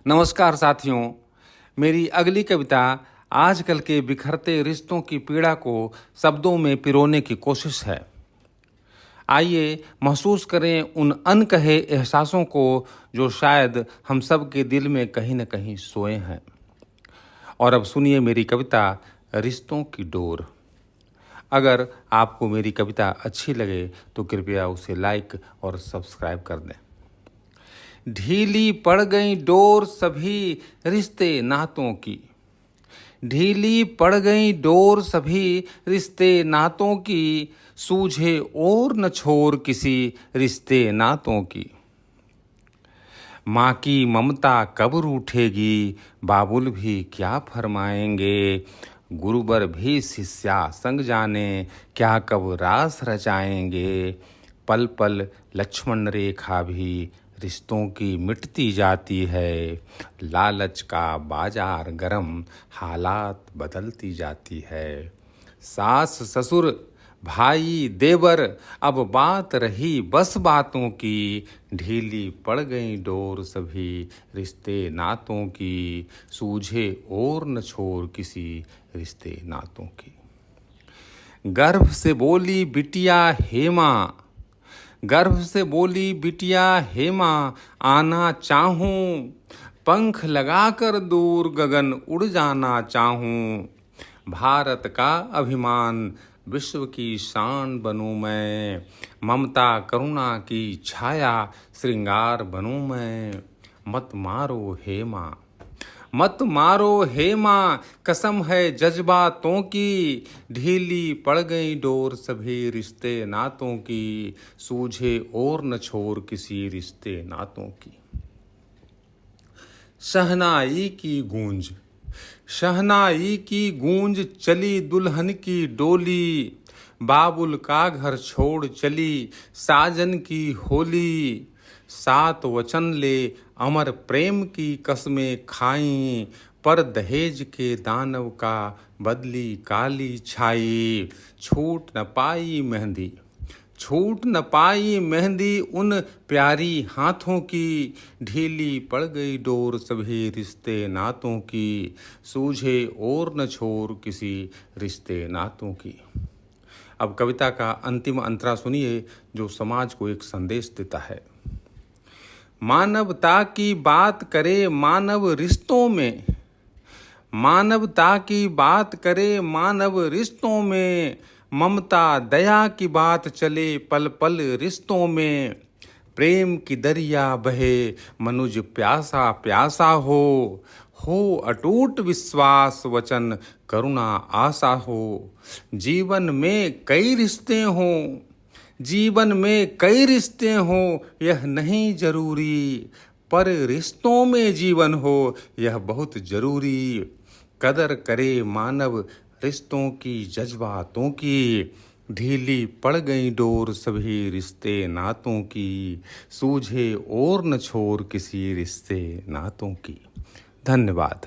नमस्कार साथियों, मेरी अगली कविता आजकल के बिखरते रिश्तों की पीड़ा को शब्दों में पिरोने की कोशिश है। आइए महसूस करें उन अनकहे एहसासों को जो शायद हम सब के दिल में कहीं न कहीं सोए हैं। और अब सुनिए मेरी कविता रिश्तों की डोर। अगर आपको मेरी कविता अच्छी लगे तो कृपया उसे लाइक और सब्सक्राइब कर दें। ढीली पड़ गई डोर सभी रिश्ते नातों की, ढीली पड़ गई डोर सभी रिश्ते नातों की, सूझे और न छोर किसी रिश्ते नातों की। माँ की ममता कब रूठेगी, बाबुल भी क्या फरमाएंगे, गुरुवर भी शिष्या संग जाने क्या कब रास रचाएंगे। पल पल लक्ष्मण रेखा भी रिश्तों की मिटती जाती है, लालच का बाजार गरम हालात बदलती जाती है। सास ससुर भाई देवर अब बात रही बस बातों की, ढीली पड़ गई डोर सभी रिश्ते नातों की, सूझे और न छोर किसी रिश्ते नातों की। गर्भ से बोली बिटिया हेमा, गर्भ से बोली बिटिया हेमा, आना चाहूं पंख लगाकर दूर गगन उड़ जाना चाहूं। भारत का अभिमान विश्व की शान बनूं मैं, ममता करुणा की छाया श्रृंगार बनूं मैं। मत मारो हेमा, मत मारो हेमा, कसम है जज्बातों की, ढीली पड़ गई डोर सभी रिश्ते नातों की, सूझे और न छोर किसी रिश्ते नातों की। शहनाई की गूंज, शहनाई की गूंज चली दुल्हन की डोली, बाबुल का घर छोड़ चली साजन की होली। 7 वचन ले अमर प्रेम की कसमें खाई, पर दहेज के दानव का बदली काली छाई। छूट न पाई मेहंदी, छूट न पाई मेहंदी उन प्यारी हाथों की, ढीली पड़ गई डोर सभी रिश्ते नातों की, सूझे और न छोर किसी रिश्ते नातों की। अब कविता का अंतिम अंतरा सुनिए जो समाज को एक संदेश देता है। मानवता की बात करे मानव रिश्तों में, मानवता की बात करे मानव रिश्तों में, ममता दया की बात चले पल पल रिश्तों में। प्रेम की दरिया बहे मनुज प्यासा प्यासा हो अटूट विश्वास वचन करुणा आशा हो। जीवन में कई रिश्ते हों, जीवन में कई रिश्ते हों यह नहीं जरूरी, पर रिश्तों में जीवन हो यह बहुत जरूरी। कदर करे मानव रिश्तों की जज्बातों की, ढीली पड़ गई डोर सभी रिश्ते नातों की, सूझे और न छोर किसी रिश्ते नातों की। धन्यवाद।